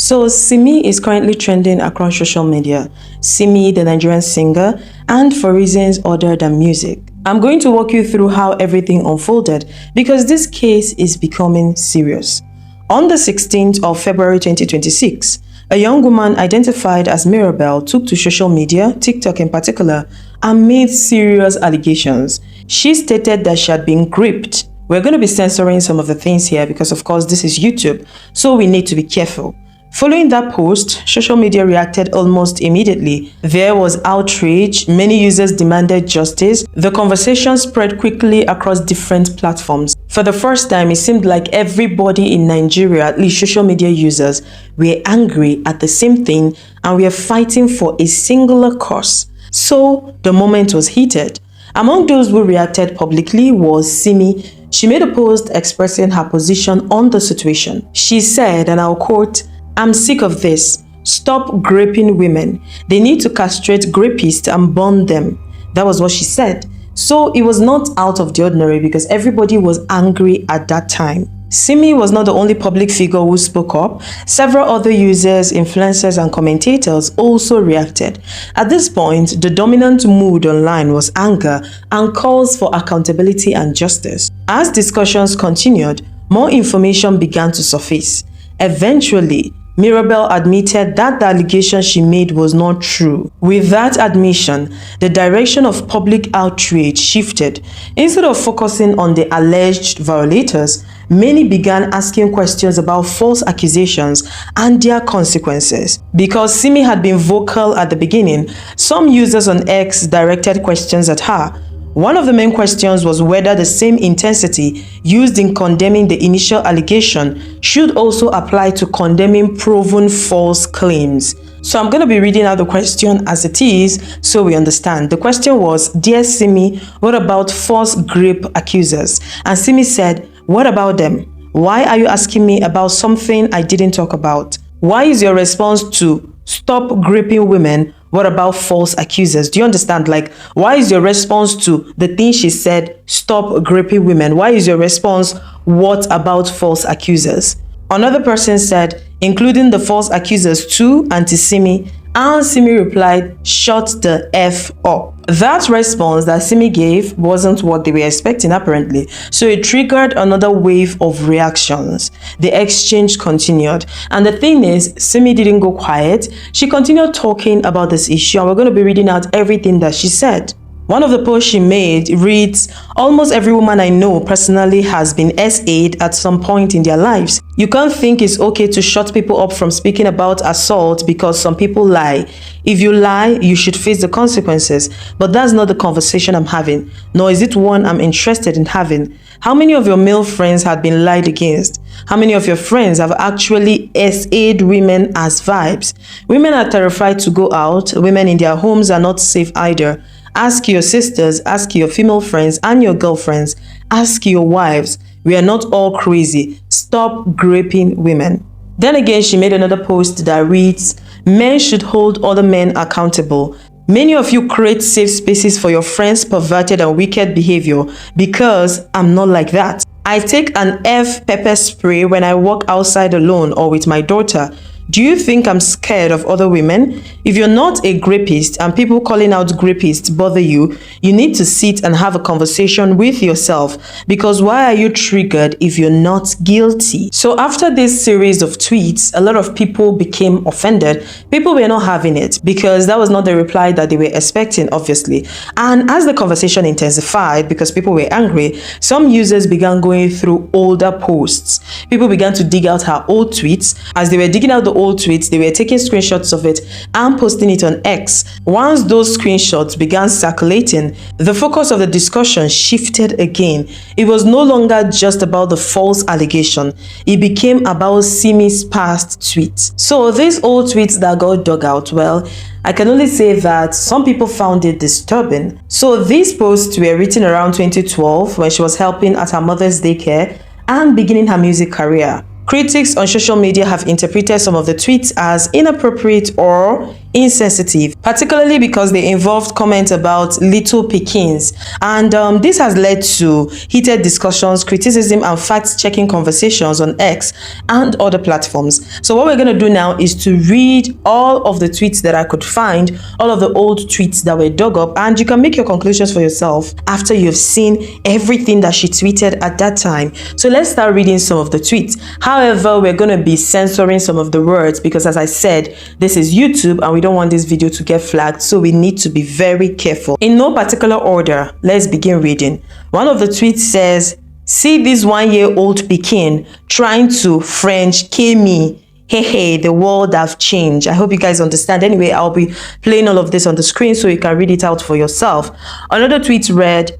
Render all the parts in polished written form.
So Simi is currently trending across social media. Simi, the Nigerian singer, and for reasons other than music. I'm going to walk you through how everything unfolded because this case is becoming serious. On the 16th of February 2026, a young woman identified as Mirabel took to social media, TikTok in particular, and made serious allegations. She stated that she had been gripped. We're going to be censoring some of the things here because of course this is YouTube, so we need to be careful. Following that post, social media reacted almost immediately. There was outrage, many users demanded justice. The conversation spread quickly across different platforms. For the first time, it seemed like everybody in Nigeria, at least social media users, were angry at the same thing and were fighting for a singular cause. So the moment was heated. Among those who reacted publicly was Simi. She made a post expressing her position on the situation. She said, and I'll quote, "I'm sick of this. Stop graping women. They need to castrate grapists and burn them." That was what she said. So it was not out of the ordinary because everybody was angry at that time. Simi was not the only public figure who spoke up. Several other users, influencers, and commentators also reacted. At this point, the dominant mood online was anger and calls for accountability and justice. As discussions continued, more information began to surface. Eventually, Mirabel admitted that the allegation she made was not true. With that admission, the direction of public outrage shifted. Instead of focusing on the alleged violators, many began asking questions about false accusations and their consequences. Because Simi had been vocal at the beginning, some users on X directed questions at her. One of the main questions was whether the same intensity used in condemning the initial allegation should also apply to condemning proven false claims. So I'm going to be reading out the question as it is so we understand. The question was, "Dear Simi, what about false grape accusers?" And Simi said, "What about them? Why are you asking me about something I didn't talk about? Why is your response to stop graping women? What about false accusers?" Do you understand? Like, why is your response to the thing she said, stop graping women? Why is your response, what about false accusers? Another person said, including the false accusers too, anti-Simi. And Simi replied, "Shut the F up." That response that Simi gave wasn't what they were expecting apparently, so it triggered another wave of reactions. The exchange continued, and the thing is, Simi didn't go quiet. She continued talking about this issue, and we're going to be reading out everything that she said. One of the posts she made reads, "Almost every woman I know personally has been SA'd at some point in their lives. You can't think it's okay to shut people up from speaking about assault because some people lie. If you lie, you should face the consequences. But that's not the conversation I'm having, nor is it one I'm interested in having. How many of your male friends had been lied against? How many of your friends have actually SA'd women as vibes? Women are terrified to go out. Women in their homes are not safe either. Ask your sisters, ask your female friends and your girlfriends, ask your wives. We are not all crazy. Stop graping women." Then again, she made another post that reads, "Men should hold other men accountable. Many of you create safe spaces for your friends' perverted and wicked behavior because I'm not like that. I take an F pepper spray when I walk outside alone or with my daughter. Do you think I'm scared of other women? If you're not a grapist and people calling out grapists bother you, you need to sit and have a conversation with yourself because why are you triggered if you're not guilty?" So after this series of tweets, a lot of people became offended. People were not having it because that was not the reply that they were expecting, obviously. And as the conversation intensified because people were angry, some users began going through older posts. People began to dig out her old tweets. As they were digging out the old tweets, they were taking screenshots of it and posting it on X. Once those screenshots began circulating, the focus of the discussion shifted again. It was no longer just about the false allegation. It became about Simi's past tweets. So these old tweets that got dug out, well, I can only say that some people found it disturbing. So these posts were written around 2012 when she was helping at her mother's daycare and beginning her music career. Critics on social media have interpreted some of the tweets as inappropriate or insensitive, particularly because they involved comments about little pikins. And this has led to heated discussions, criticism, and fact-checking conversations on X and other platforms. So what we're going to do now is to read all of the tweets that I could find, all of the old tweets that were dug up, and you can make your conclusions for yourself after you've seen everything that she tweeted at that time. So let's start reading some of the tweets. However, we're going to be censoring some of the words because, as I said, this is YouTube and we don't want this video to get flagged, so we need to be very careful. In no particular order, let's begin reading. One of the tweets says, "See this 1-year-old Pekin trying to French Kimi. Hey, the world have changed." I hope you guys understand. Anyway, I'll be playing all of this on the screen so you can read it out for yourself. Another tweet read,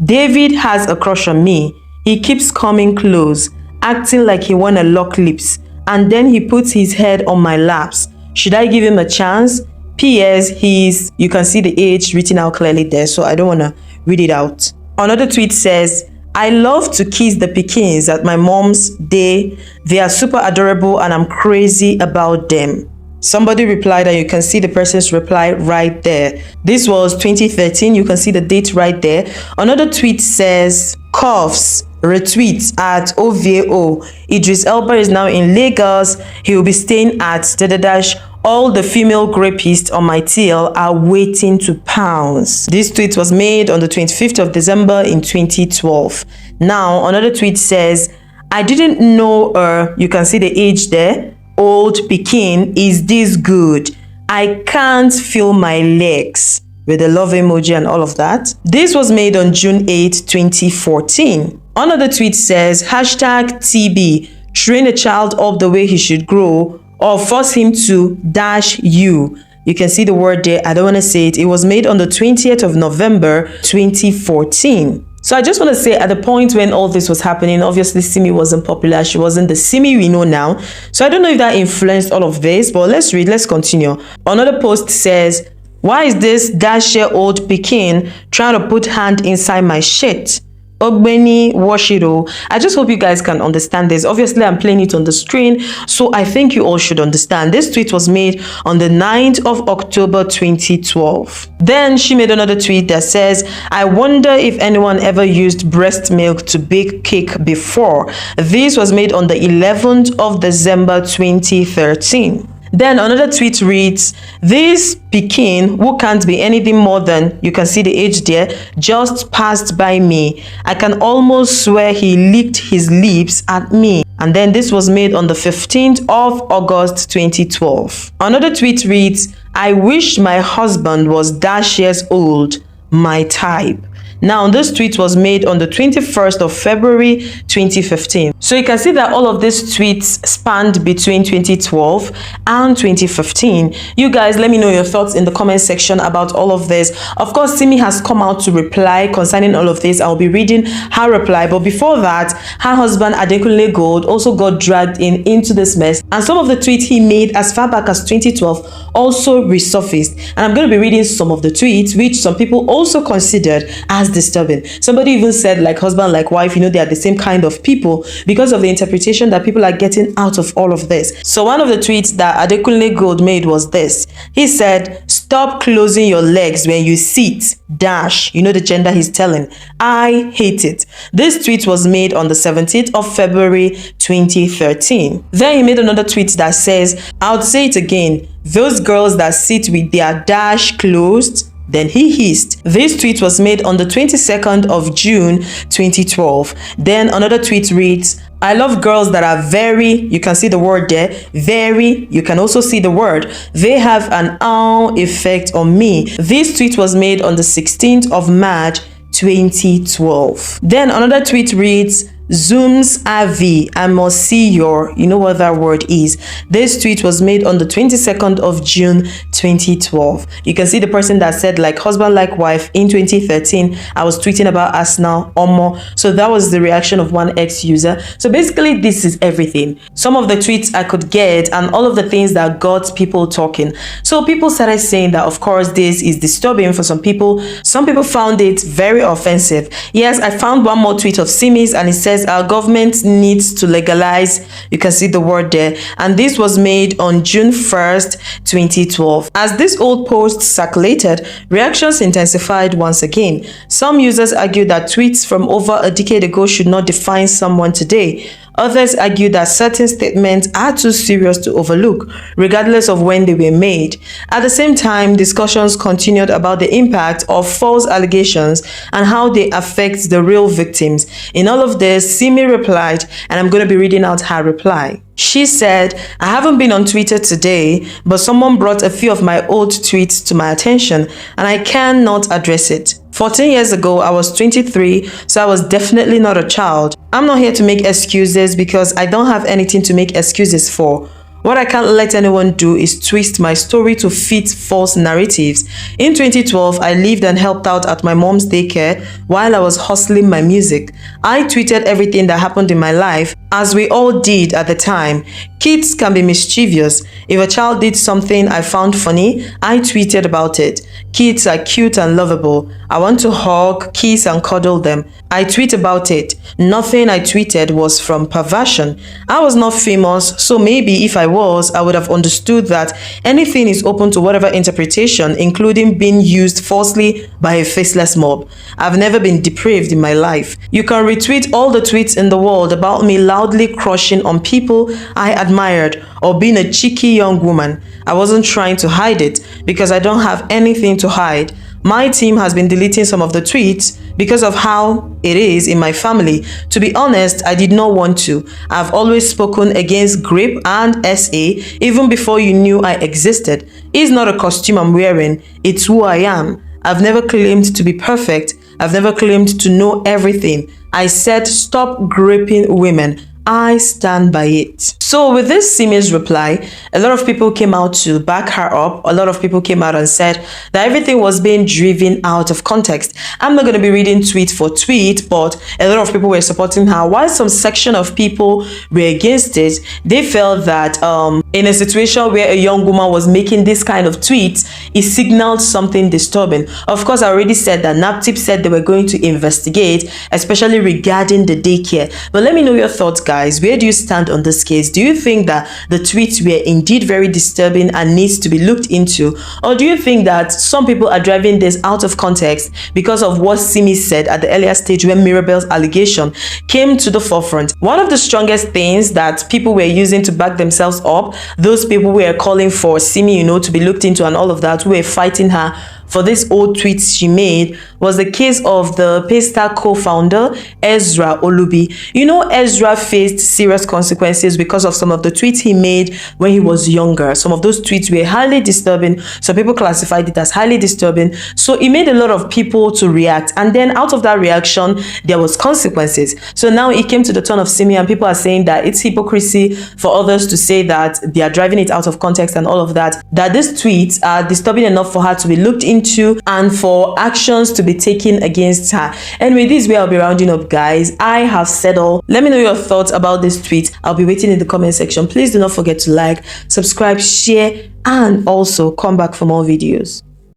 "David has a crush on me. He keeps coming close, acting like he wanna lock lips, and then he puts his head on my laps. Should I give him a chance? P.S. He's..." You can see the age written out clearly there, so I don't want to read it out. Another tweet says, "I love to kiss the pikins at my mom's day. They are super adorable and I'm crazy about them." Somebody replied, and you can see the person's reply right there. This was 2013. You can see the date right there. Another tweet says, "Coughs, retweets at OVO. Idris Elba is now in Lagos. He will be staying at Dadadash. All the female grapists on my tail are waiting to pounce." This tweet was made on the 25th of December in 2012. Now, another tweet says, "I didn't know her." You can see the age there. "Old Pekin is this good. I can't feel my legs," with the love emoji and all of that. This was made on June 8, 2014. Another tweet says, "#TB, train a child up the way he should grow or force him to dash you." You can see the word there. I don't want to say it. It was made on the 20th of November, 2014. So I just want to say, at the point when all this was happening, obviously Simi wasn't popular. She wasn't the Simi we know now. So I don't know if that influenced all of this, but let's read. Let's continue. Another post says, "Why is this dash-year-old Pekin trying to put hand inside my shit? Ogbeni Washiro." I just hope you guys can understand this. Obviously, I'm playing it on the screen, so I think you all should understand. This tweet was made on the 9th of October, 2012. Then she made another tweet that says, "I wonder if anyone ever used breast milk to bake cake before." This was made on the 11th of December, 2013. Then another tweet reads, "This Pekin, who can't be anything more than," you can see the age there, "just passed by me. I can almost swear he licked his lips at me." And then this was made on the 15th of August, 2012. Another tweet reads, "I wish my husband was dash years old, my type." Now, this tweet was made on the 21st of February, 2015. So you can see that all of these tweets spanned between 2012 and 2015. You guys, let me know your thoughts in the comment section about all of this. Of course, Simi has come out to reply concerning all of this. I'll be reading her reply. But before that, her husband, Adekunle Gold, also got dragged into this mess. And some of the tweets he made as far back as 2012 also resurfaced. And I'm going to be reading some of the tweets, which some people also considered as disturbing. Somebody even said, like husband, like wife, you know, they are the same kind of people because of the interpretation that people are getting out of all of this. So one of the tweets that Adekunle Gold made was this. He said, "Stop closing your legs when you sit, dash." You know the gender he's telling. "I hate it." This tweet was made on the 17th of February, 2013. Then he made another tweet that says, "I'll say it again. Those girls that sit with their dash closed." Then he hissed. This tweet was made on the 22nd of June, 2012. Then another tweet reads, "I love girls that are very," you can see the word there, very, you can also see the word, "they have an effect on me." This tweet was made on the 16th of March, 2012. Then another tweet reads, "Zooms AV, I must see your," you know what that word is. This tweet was made on the 22nd of June, 2012. You can see the person that said, like husband, like wife, in 2013. I was tweeting about Arsenal, Omo. So that was the reaction of one ex-user. So basically, this is everything. Some of the tweets I could get and all of the things that got people talking. So people started saying that, of course, this is disturbing for some people. Some people found it very offensive. Yes, I found one more tweet of Simi's and it said, says our government needs to legalize, you can see the word there, and this was made on June 1st, 2012. As this old post circulated, reactions intensified once again. Some users argued that tweets from over a decade ago should not define someone today. Others argue that certain statements are too serious to overlook, regardless of when they were made. At the same time, discussions continued about the impact of false allegations and how they affect the real victims. In all of this, Simi replied, and I'm going to be reading out her reply. She said, I haven't been on Twitter today, but someone brought a few of my old tweets to my attention, and I cannot address it. 14 years ago, I was 23, so I was definitely not a child. I'm not here to make excuses because I don't have anything to make excuses for. What I can't let anyone do is twist my story to fit false narratives. In 2012, I lived and helped out at my mom's daycare while I was hustling my music. I tweeted everything that happened in my life, as we all did at the time. Kids can be mischievous. If a child did something I found funny, I tweeted about it. Kids are cute and lovable. I want to hug, kiss and cuddle them. I tweet about it. Nothing I tweeted was from perversion. I was not famous, so maybe if I was, I would have understood that anything is open to whatever interpretation, including being used falsely by a faceless mob. I've never been depraved in my life. You can retweet all the tweets in the world about me loudly crushing on people I admired or being a cheeky young woman. I wasn't trying to hide it because I don't have anything to hide. My team has been deleting some of the tweets because of how it is in my family. To be honest, I did not want to. I've always spoken against GRIP and SA even before you knew I existed. It's not a costume I'm wearing, it's who I am. I've never claimed to be perfect. I've never claimed to know everything. I said stop gripping women. I stand by it. So with this Simi's reply, a lot of people came out to back her up. A lot of people came out and said that everything was being driven out of context. I'm not going to be reading tweet for tweet, but a lot of people were supporting her. While some section of people were against it, they felt that in a situation where a young woman was making this kind of tweets, it signaled something disturbing. Of course, I already said that NAPTIP said they were going to investigate, especially regarding the daycare. But let me know your thoughts, guys. Where do you stand on this case? Do you think that the tweets were indeed very disturbing and needs to be looked into? Or do you think that some people are driving this out of context because of what Simi said at the earlier stage when Mirabel's allegation came to the forefront? One of the strongest things that people were using to back themselves up, those people were calling for Simi, to be looked into and all of that, who were fighting her for this old tweets she made, was the case of the Paystar co-founder Ezra Olubi. Ezra faced serious consequences because of some of the tweets he made when he was younger. Some of those tweets were highly disturbing. Some people classified it as highly disturbing. So it made a lot of people to react. And then out of that reaction, there was consequences. So now it came to the turn of Simi, and people are saying that it's hypocrisy for others to say that they are driving it out of context and all of that, that these tweets are disturbing enough for her to be looked into and for actions to be taken against her. Anyway, this is where I'll be rounding up, guys. I have said all. Let me know your thoughts about this tweet. I'll be waiting in the comment section. Please do not forget to like, subscribe, share, and also come back for more videos.